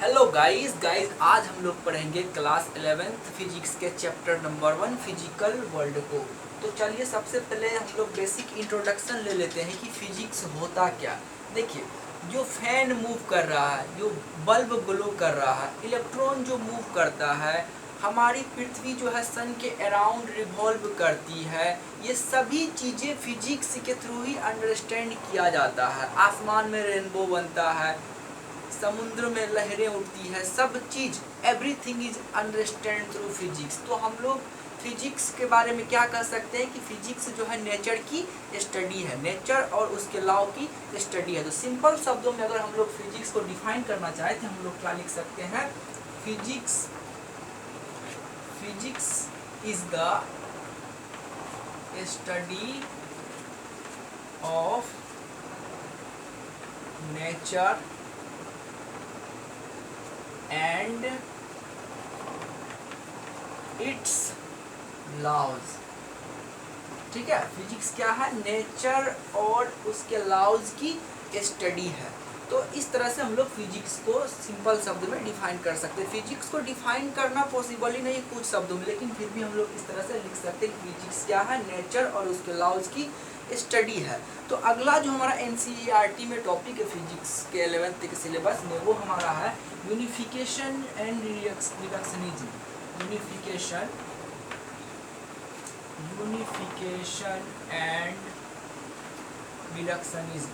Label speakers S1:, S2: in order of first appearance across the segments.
S1: Hello guys आज हम लोग पढ़ेंगे क्लास 11th फिजिक्स के चैप्टर नंबर 1 फिजिकल वर्ल्ड को। तो चलिए सबसे पहले हम लोग बेसिक इंट्रोडक्शन ले लेते हैं कि फिजिक्स होता क्या। देखिए, जो फैन मूव कर रहा है, जो बल्ब ग्लो कर रहा है, इलेक्ट्रॉन जो मूव करता है, हमारी पृथ्वी जो है सन के अराउंड रिवॉल्व करती है, ये सभी चीज़ें फिजिक्स के थ्रू ही अंडरस्टैंड किया जाता है। आसमान में रेनबो बनता है, समुद्र में लहरें उठती है, सब चीज everything is understand through physics. तो हम लोग फिजिक्स के बारे में क्या कह सकते हैं कि फिजिक्स जो है नेचर की स्टडी है, नेचर और उसके लॉ की स्टडी है। तो सिंपल शब्दों में अगर हम लोग फिजिक्स को डिफाइन करना चाहें तो हम लोग क्या लिख सकते हैं, physics is the study of nature and its laws. ठीक है, फिजिक्स क्या है, नेचर और उसके लॉज की स्टडी है। तो इस तरह से हम लोग फिजिक्स को सिंपल शब्द में डिफाइन कर सकते हैं। फिजिक्स को डिफाइन करना पॉसिबल ही नहीं कुछ शब्दों में, लेकिन फिर भी हम लोग इस तरह से लिख सकते हैं कि फिजिक्स क्या है, नेचर और उसके लॉज की स्टडी है। तो अगला जो हमारा एनसीईआरटी में टॉपिक है फिजिक्स के 11th के सिलेबस में, वो हमारा है unification and reductionism. Unification and reductionism.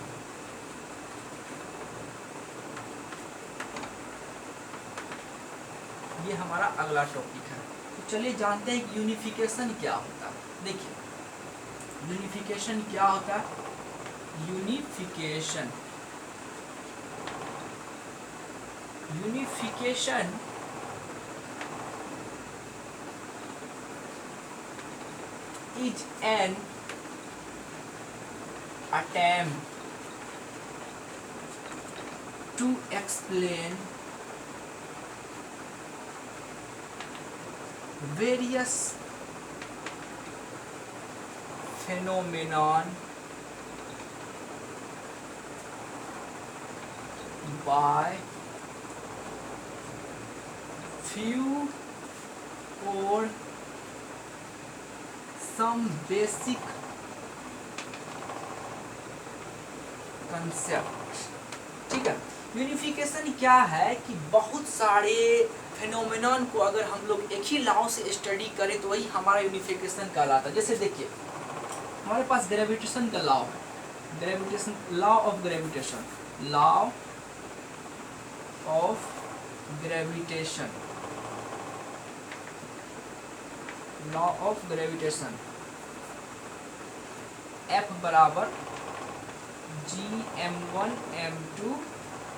S1: ये हमारा अगला टॉपिक है। तो चलिए जानते हैं कि यूनिफिकेशन क्या होता है। देखिए, यूनिफिकेशन क्या होता है, unification is an attempt to explain various phenomenon by few or some basic concept। ठीक है, यूनिफिकेशन क्या है कि बहुत सारे फेनोमेनन को अगर हम लोग एक ही लॉ से स्टडी करें तो वही हमारा यूनिफिकेशन कहलाता है। जैसे देखिए, हमारे पास ग्रेविटेशन का लॉ है, gravitation law of gravitation, law of gravitation, law of gravitation, F बराबर Gm1m2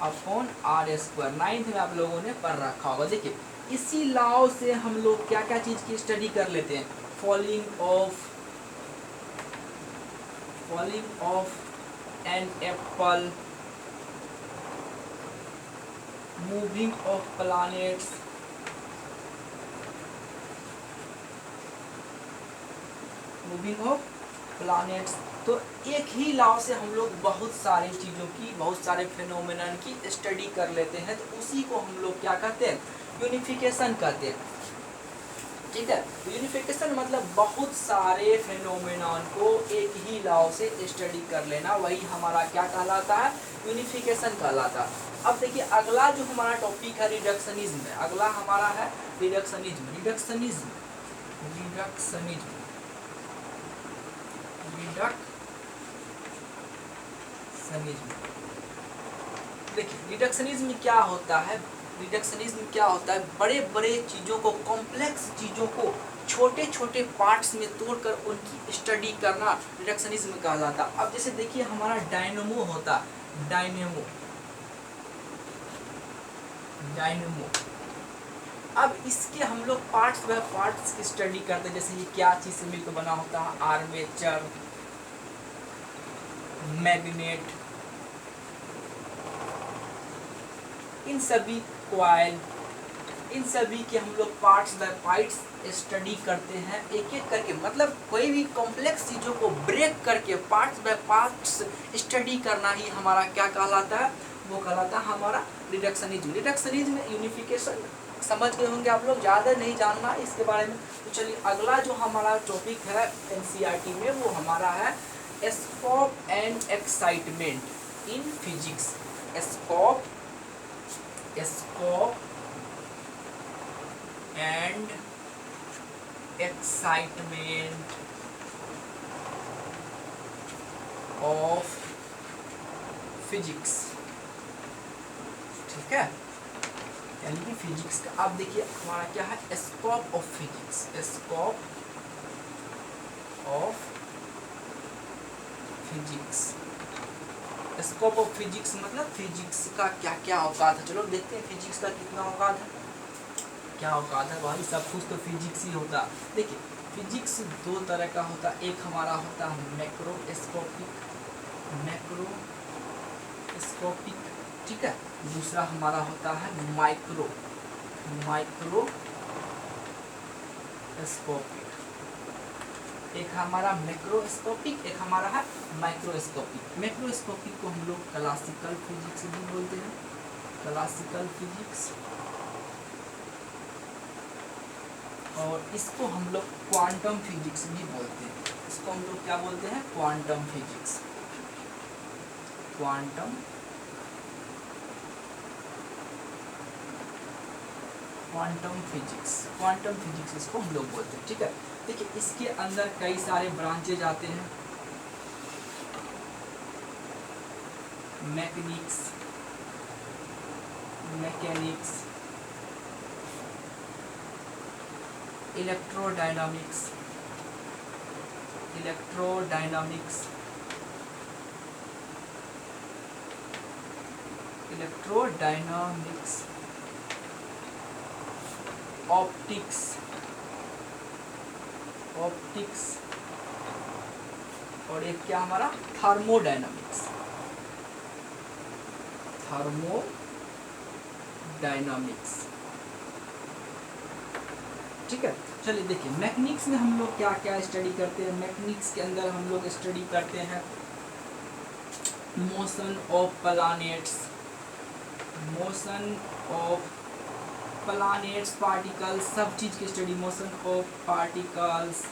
S1: upon r square. 9th में आप लोगों ने पढ़ रखा होगा। देखिए, इसी लॉ से हम लोग क्या क्या चीज की स्टडी कर लेते हैं, falling of an apple, moving of planets, तो एक ही लॉ से हम लोग बहुत सारी चीज़ों की, बहुत सारे फिनोमेनन की स्टडी कर लेते हैं। तो उसी को हम लोग क्या कहते हैं, यूनिफिकेशन कहते हैं। ठीक है, यूनिफिकेशन मतलब बहुत सारे फिनोमेनन को एक ही लॉ से स्टडी कर लेना, वही हमारा क्या कहलाता है, यूनिफिकेशन कहलाता है। अब देखिए, अगला जो हमारा टॉपिक है रिडक्शनिज्म है। अगला हमारा है रिडक्शनिज्म। देखिए, रिडक्शनिज्म क्या होता है, बड़े बड़े चीज़ों को, कॉम्प्लेक्स चीज़ों को छोटे छोटे पार्ट्स में तोड़कर उनकी स्टडी करना रिडक्शनिज्म कहलाता है। अब जैसे देखिए, हमारा डायनेमो होता है, डायनेमो। अब इसके हम लोग पार्ट्स बाय पार्ट्स की स्टडी करते हैं। जैसे ये क्या चीज़ से मिलकर बना होता है, आर्मेचर, मैग्नेट, इन सभी कॉइल, इन सभी के हम लोग पार्ट्स बाय पार्ट्स स्टडी करते हैं एक एक करके। मतलब कोई भी कॉम्प्लेक्स चीज़ों को ब्रेक करके पार्ट्स बाय पार्ट्स स्टडी करना ही हमारा क्या कहलाता है, वो कहलाता है हमारा रिडक्शनिज्म। रिडक्शनिज्म में यूनिफिकेशन समझ गए होंगे आप लोग, ज़्यादा नहीं जानना इसके बारे में। तो चलिए अगला जो हमारा टॉपिक है एनसीईआरटी में वो हमारा है scope and excitement in physics. Scope and excitement of physics. ठीक है, यानी कि फिजिक्स का आप देखिए हमारा क्या है, scope of physics. Scope of physics, scope of physics मतलब फिजिक्स का क्या क्या औकात है। चलो देखते हैं फिजिक्स का कितना औकात है, क्या औकात है भाई। सब कुछ तो फिजिक्स ही होता। देखिए फिजिक्स दो तरह का होता है, एक हमारा होता है मैक्रोस्कोपिक, ठीक है, दूसरा हमारा होता है माइक्रोस्कोपिक। एक हमारा मैक्रोस्कोपिक, एक हमारा है माइक्रोस्कोपिक। मैक्रोस्कोपिक को हम लोग क्लासिकल फिजिक्स भी बोलते हैं, क्लासिकल फिजिक्स, और इसको हम लोग क्वांटम फिजिक्स भी बोलते हैं। इसको हम लोग क्या बोलते हैं, क्वांटम फिजिक्स। क्वांटम फिजिक्स इसको हम लोग बोलते हैं। ठीक है, देखिए इसके अंदर कई सारे ब्रांचेज आते हैं, मैकेनिक्स, इलेक्ट्रोडायनामिक्स, ऑप्टिक्स, और एक क्या हमारा थर्मोडायनामिक्स। ठीक है, चलिए देखिए मैकेनिक्स में हम लोग क्या क्या स्टडी करते हैं। मैकेनिक्स के अंदर हम लोग स्टडी करते हैं मोशन ऑफ प्लैनेट्स, पार्टिकल्स, सब चीज़ की study. Motion of particles,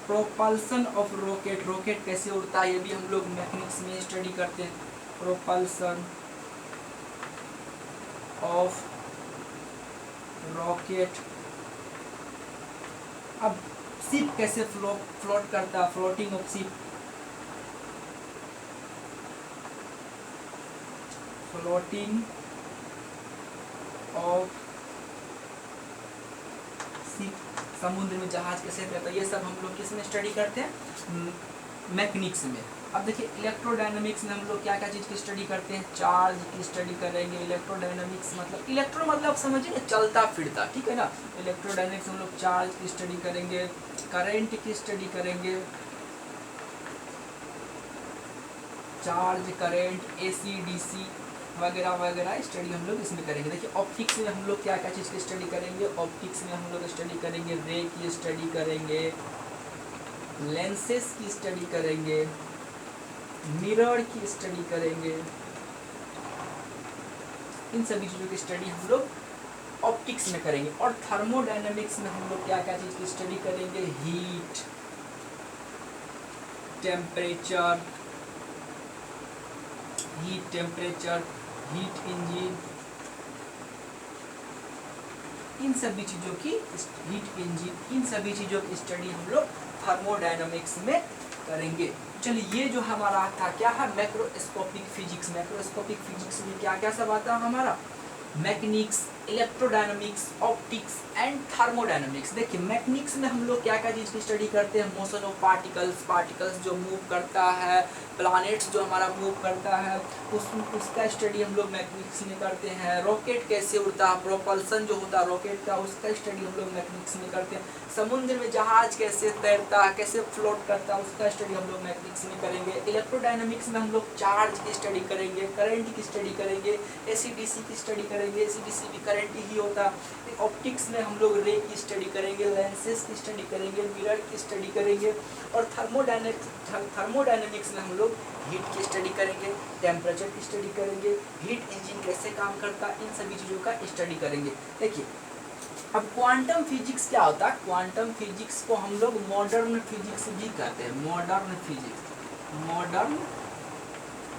S1: propulsion of rocket कैसे उड़ता है ये भी हम लोग मैकेनिक्स में स्टडी करते हैं। Propulsion of rocket. अब शिप कैसे फ्लोट करता है, फ्लोटिंग ऑफ शिप, समुद्र में जहाज कैसे रहता है, ये सब हम लोग किस में स्टडी करते हैं, मैकेनिक्स में। अब देखिए इलेक्ट्रोडायनामिक्स में हम लोग क्या क्या चीज़ की स्टडी करते हैं, चार्ज की स्टडी करेंगे। इलेक्ट्रोडायनामिक्स मतलब इलेक्ट्रो मतलब समझिए ना, चलता फिरता, ठीक है ना। इलेक्ट्रोडायनामिक्स हम लोग चार्ज की स्टडी करेंगे, करंट की स्टडी करेंगे, चार्ज, करंट, AC DC वगैरह वगैरह स्टडी हम लोग इसमें करेंगे। देखिए ऑप्टिक्स में हम लोग क्या क्या चीज़ की स्टडी करेंगे। ऑप्टिक्स में हम लोग स्टडी करेंगे रे की स्टडी करेंगे, लेंसेस की स्टडी करेंगे, मिरर की स्टडी करेंगे। इन सभी चीज़ों की स्टडी हम लोग ऑप्टिक्स में करेंगे। और थर्मोडायनामिक्स में हम लोग क्या क्या चीज़ की स्टडी करेंगे, हीट, टेम्परेचर, हीट इंजन, इन सभी चीज़ों की स्टडी हम लोग थर्मोडायनामिक्स में करेंगे। चलिए ये जो हमारा था क्या है, मैक्रोस्कोपिक फिजिक्स। मैक्रोस्कोपिक फिजिक्स में क्या क्या सब आता है हमारा, mechanics, electrodynamics, optics and thermodynamics. देखिए मैकेनिक्स में हम लोग क्या क्या चीज़ की स्टडी करते हैं, मोशन ऑफ पार्टिकल्स जो मूव करता है, प्लैनेट्स जो हमारा मूव करता है, उसका स्टडी हम लोग मैकेनिक्स में करते हैं। रॉकेट कैसे उड़ता है, प्रोपल्सन जो होता है रॉकेट का, उसका स्टडी हम लोग मैकेनिक्स में करते हैं। समुद्र में जहाज कैसे तैरता है, कैसे फ्लोट करता है, उसका स्टडी हम लोग मैकेनिक्स में करेंगे। इलेक्ट्रोडायनामिक्स में हम लोग चार्ज की स्टडी करेंगे, करंट की स्टडी करेंगे, AC DC की स्टडी करेंगे, AC DC भी करंट ही होता है। ऑप्टिक्स में हम लोग रे की स्टडी करेंगे, लेंसेस की स्टडी करेंगे, मिरर की स्टडी करेंगे। और थर्मोडायनेमिक्स में हम लोग हीट की स्टडी करेंगे, टेम्परेचर की स्टडी करेंगे, हीट इंजन कैसे काम करता है, इन सभी चीज़ों का स्टडी करेंगे। देखिए अब क्वांटम फिजिक्स क्या होता है, क्वांटम फिजिक्स को हम लोग मॉडर्न फिजिक्स भी कहते हैं, मॉडर्न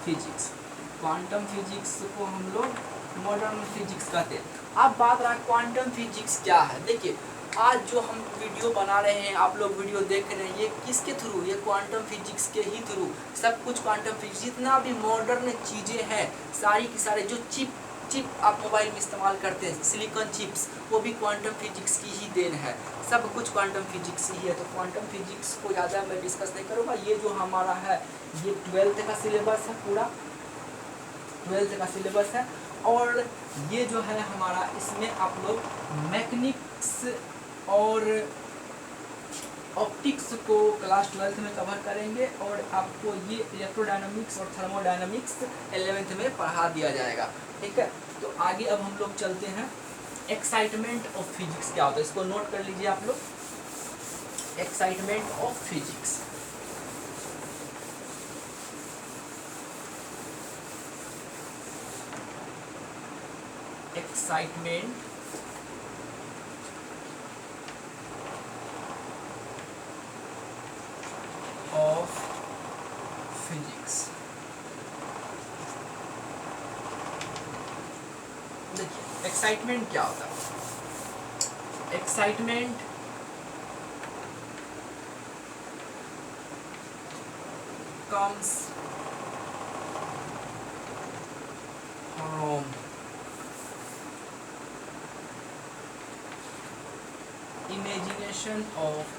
S1: फिजिक्स, क्वांटम फिजिक्स को हम लोग मॉडर्न फिजिक्स कहते हैं। अब बात रहा क्वांटम फिजिक्स क्या है। देखिए आज जो हम वीडियो बना रहे हैं, आप लोग वीडियो देख रहे हैं, ये किसके थ्रू, ये क्वांटम फिजिक्स के ही थ्रू, सब कुछ क्वांटम फिजिक्स, जितना भी मॉडर्न चीज़ें हैं सारी की सारी, जो चिप आप मोबाइल में इस्तेमाल करते हैं, सिलिकॉन चिप्स, वो भी क्वांटम फिजिक्स की ही देन है, सब कुछ क्वांटम फिजिक्स ही है। तो क्वांटम फिजिक्स को ज़्यादा मैं डिस्कस नहीं करूँगा। ये जो हमारा है ये 12th का सिलेबस है, पूरा 12th का सिलेबस है। और ये जो है हमारा, इसमें आप लोग मैकेनिक्स और ऑप्टिक्स को क्लास 12th में कवर करेंगे, और आपको ये इलेक्ट्रोडायनामिक्स और थर्मोडायनामिक्स 11th में पढ़ा दिया जाएगा। ठीक है, तो आगे अब हम लोग चलते हैं। एक्साइटमेंट ऑफ फिजिक्स क्या होता है, इसको नोट कर लीजिए आप लोग। Excitement of physics, excitement of physics. देखिए एक्साइटमेंट क्या होता है, excitement comes from imagination of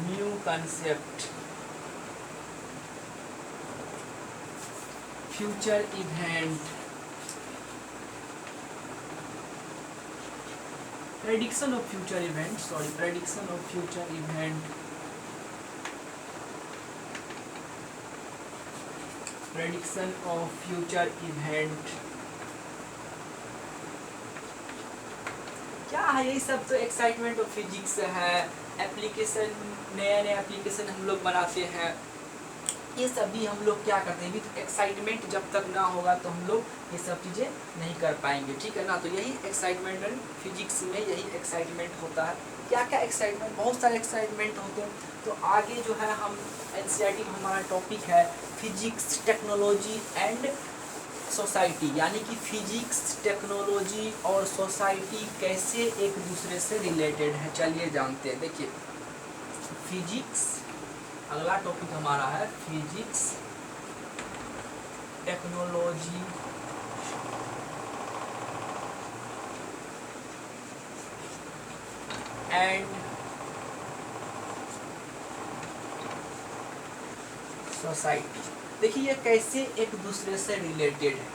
S1: new concept, future event, prediction of future event, prediction of future event, prediction of future event क्या है, यही सब तो एक्साइटमेंट ऑफ फिजिक्स है। एप्लीकेशन, नए नए एप्लीकेशन हम लोग बनाते हैं, ये सब भी हम लोग क्या करते हैं भी, तो एक्साइटमेंट जब तक ना होगा तो हम लोग ये सब चीज़ें नहीं कर पाएंगे। ठीक है ना, तो यही एक्साइटमेंट एंड फिजिक्स में यही एक्साइटमेंट होता है। क्या क्या एक्साइटमेंट, बहुत सारे एक्साइटमेंट होते हैं। तो आगे जो है हम एनसीईआरटी में हमारा टॉपिक है फिजिक्स, टेक्नोलॉजी एंड सोसाइटी, यानी कि फिजिक्स, टेक्नोलॉजी और सोसाइटी कैसे एक दूसरे से रिलेटेड है, चलिए जानते हैं। देखिए फिजिक्स, अगला टॉपिक हमारा है फिजिक्स, टेक्नोलॉजी एंड सोसाइटी। देखिए ये कैसे एक दूसरे से रिलेटेड है।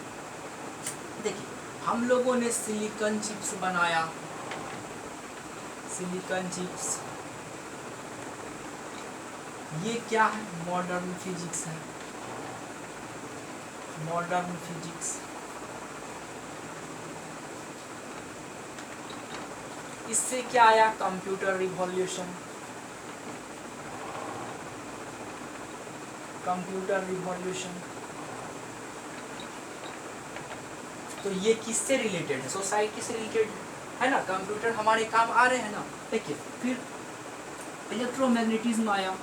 S1: देखिए हम लोगों ने सिलिकॉन चिप्स बनाया, सिलिकॉन चिप्स, ये क्या है, मॉडर्न फिजिक्स है, मॉडर्न फिजिक्स। इससे क्या आया, कंप्यूटर रिवॉल्यूशन, कंप्यूटर रिवॉल्यूशन। तो ये किससे रिलेटेड है, सोसाइटी से रिलेटेड है ना, कंप्यूटर हमारे काम आ रहे हैं ना। देखिए फिर इलेक्ट्रोमैग्नेटिज्म आया,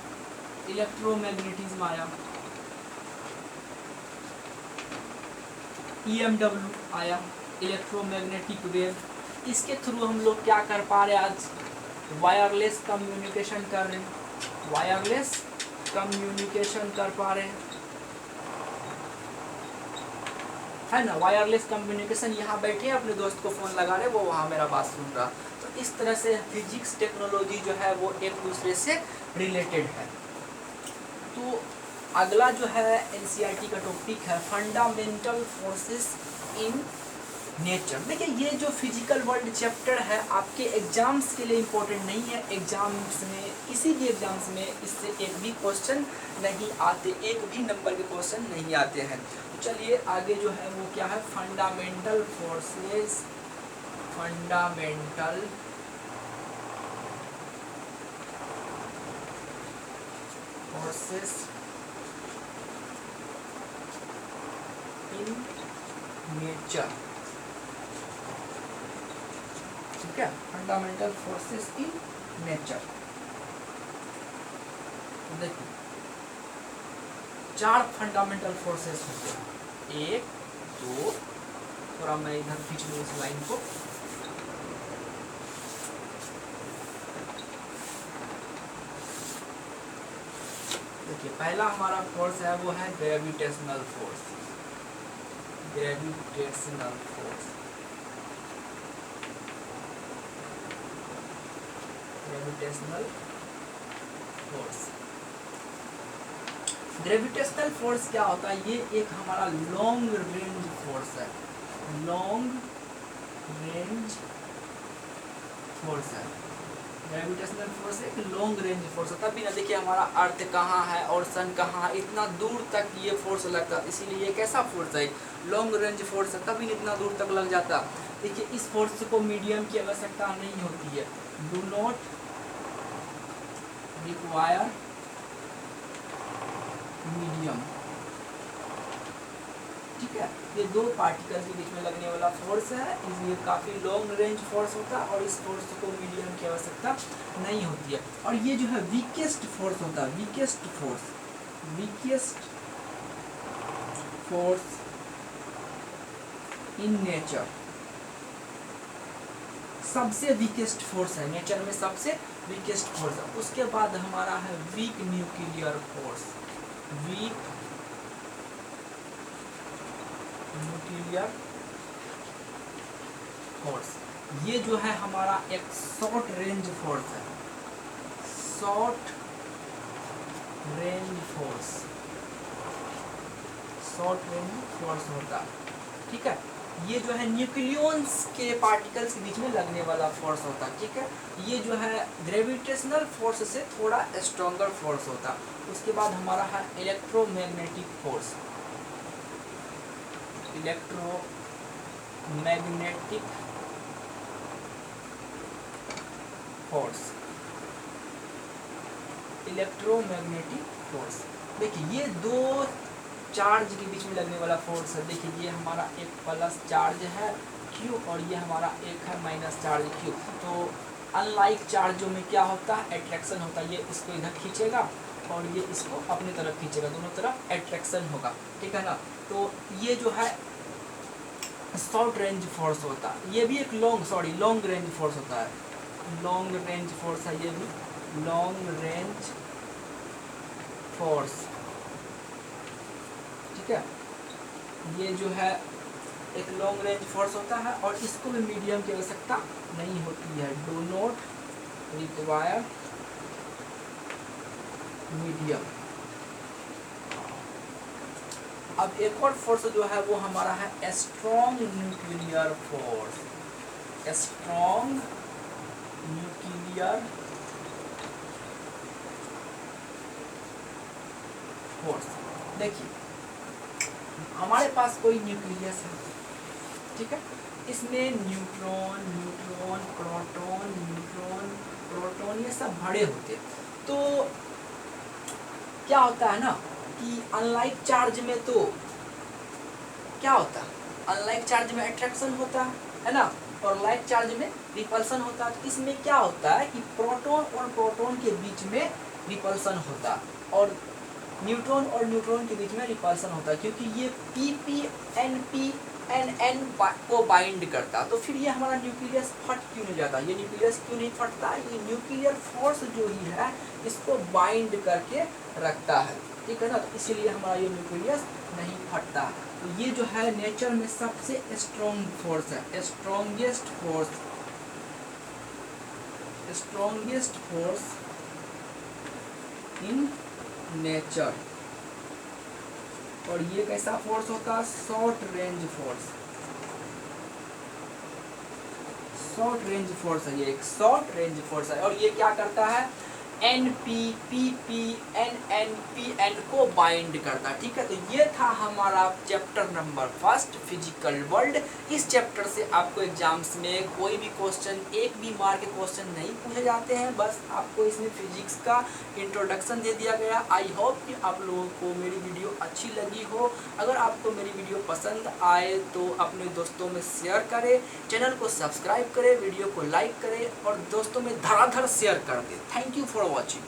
S1: इलेक्ट्रोमैग्नेटिज्म आया, EMW आया, इलेक्ट्रोमैग्नेटिक वेव। इसके थ्रू हम लोग क्या कर पा रहे हैं, आज वायरलेस कम्युनिकेशन कर रहे हैं, वायरलेस कम्युनिकेशन कर पा रहे हैं, है ना। वायरलेस कम्युनिकेशन, यहाँ बैठे अपने दोस्त को फ़ोन लगा रहे, वो वहाँ मेरा बात सुन रहा। तो इस तरह से फिजिक्स, टेक्नोलॉजी जो है वो एक दूसरे से रिलेटेड है। तो अगला जो है एनसीईआरटी का टॉपिक है फंडामेंटल फोर्सेस इन नेचर। देखिए ये जो फिजिकल वर्ल्ड चैप्टर है आपके एग्जाम्स के लिए इम्पोर्टेंट नहीं है, एग्जाम्स में, किसी भी एग्जाम्स में इससे एक भी क्वेश्चन नहीं आते, एक भी नंबर के क्वेश्चन नहीं आते हैं। तो चलिए आगे जो है वो क्या है, fundamental forces fundamental forces in nature. ठीक है, फंडामेंटल फोर्सेस इन नेचर। देखिए 4 फंडामेंटल फोर्सेस होते हैं, 1 2, थोड़ा मैं इधर खींच लूँ इस लाइन को। देखिए पहला हमारा फोर्स है वो है gravitational force. Gravitational force, gravitational force. Gravitational force क्या होता है? ये एक हमारा लॉन्ग रेंज फोर्स है, लॉन्ग रेंज फोर्स है। ग्रेविटेशनल फोर्स एक लॉन्ग रेंज फोर्स है, तभी ना देखिए हमारा अर्थ कहाँ है और सन कहाँ है, इतना दूर तक ये फोर्स लगता है, इसीलिए ये कैसा फोर्स है? लॉन्ग रेंज फोर्स है, तभी इतना दूर तक लग जाता। देखिए इस फोर्स को मीडियम की आवश्यकता नहीं होती है, डू नॉट रिक्वायर मीडियम। ठीक है, ये 2 पार्टिकल के बीच में लगने वाला फोर्स है, इसलिए काफ़ी लॉन्ग रेंज फोर्स होता है और इस फोर्स को मीडियम की आवश्यकता नहीं होती है। और ये जो है वीकेस्ट फोर्स होता है, weakest force, weakest force in nature, सबसे वीकेस्ट फोर्स है नेचर में, सबसे वीकेस्ट फोर्स है। उसके बाद हमारा है weak nuclear force, weak nuclear force. ये जो है हमारा एक शॉर्ट रेंज फोर्स है, short range force, short range force होता है। ठीक है, ये जो है न्यूक्लियॉन्स के पार्टिकल्स के बीच में लगने वाला फोर्स होता है। ठीक है, ये जो है ग्रेविटेशनल फोर्स से थोड़ा स्ट्रॉन्गर फोर्स होता है। उसके बाद हमारा है electromagnetic force, electromagnetic force, electromagnetic force. देखिए ये 2 चार्ज के बीच में लगने वाला फोर्स है। देखिए ये हमारा एक प्लस चार्ज है Q और ये हमारा एक है माइनस चार्ज Q। तो अनलाइक चार्जों में क्या होता है? एट्रैक्शन होता है। ये इसको इधर खींचेगा और ये इसको अपनी तरफ खींचेगा, दोनों तरफ एट्रैक्शन होगा। ठीक है ना, तो ये जो है शॉर्ट रेंज फोर्स होता है। ये भी एक लॉन्ग रेंज फोर्स होता है, लॉन्ग रेंज फोर्स है, ये भी लॉन्ग रेंज फोर्स। ठीक है, ये जो है एक लॉन्ग रेंज फोर्स होता है और इसको भी मीडियम की आवश्यकता नहीं होती है, डू नॉट रिक्वायर मीडियम। अब एक और फोर्स जो है वो हमारा है strong nuclear force, strong nuclear force. देखिए हमारे पास कोई न्यूक्लियस है, ठीक है, इसमें न्यूट्रॉन, प्रोटॉन, न्यूट्रॉन, प्रोटॉन ये सब भरे होते हैं। तो क्या होता है ना कि अनलाइक चार्ज में तो क्या होता है, अनलाइक चार्ज में अट्रैक्शन होता है ना, और लाइक चार्ज में रिपल्सन होता है। तो इसमें क्या होता है कि प्रोटॉन और प्रोटॉन के बीच में रिपल्सन होता है और न्यूट्रॉन और न्यूट्रॉन के बीच में रिपल्सन होता है, क्योंकि ये PP NP NN को बाइंड करता है। तो फिर ये हमारा न्यूक्लियस फट क्यों नहीं जाता? ये न्यूक्लियस क्यों नहीं फटता? ये न्यूक्लियर फोर्स जो ही है इसको बाइंड करके रखता है, ठीक है ना, तो इसीलिए हमारा ये न्यूक्लियस नहीं फटता। तो ये जो है नेचर में सबसे स्ट्रॉन्ग फोर्स है, स्ट्रॉन्गेस्ट फोर्स इन नेचर। और ये कैसा फोर्स होता है? Short range force, short range force है, ये एक शॉर्ट रेंज फोर्स है। और ये क्या करता है N P P P N N P N को बाइंड करता। ठीक है, तो ये था हमारा chapter number first physical world. इस चैप्टर से आपको एग्जाम्स में कोई भी क्वेश्चन, एक भी मार्क के क्वेश्चन नहीं पूछे जाते हैं, बस आपको इसमें फिजिक्स का इंट्रोडक्शन दे दिया गया। आई होप कि आप लोगों को मेरी वीडियो अच्छी लगी हो। अगर आपको मेरी वीडियो पसंद आए तो अपने दोस्तों में शेयर करें, चैनल को सब्सक्राइब करें, वीडियो को लाइक करें और दोस्तों में धड़ाधड़ शेयर कर दें। Thank you for watching.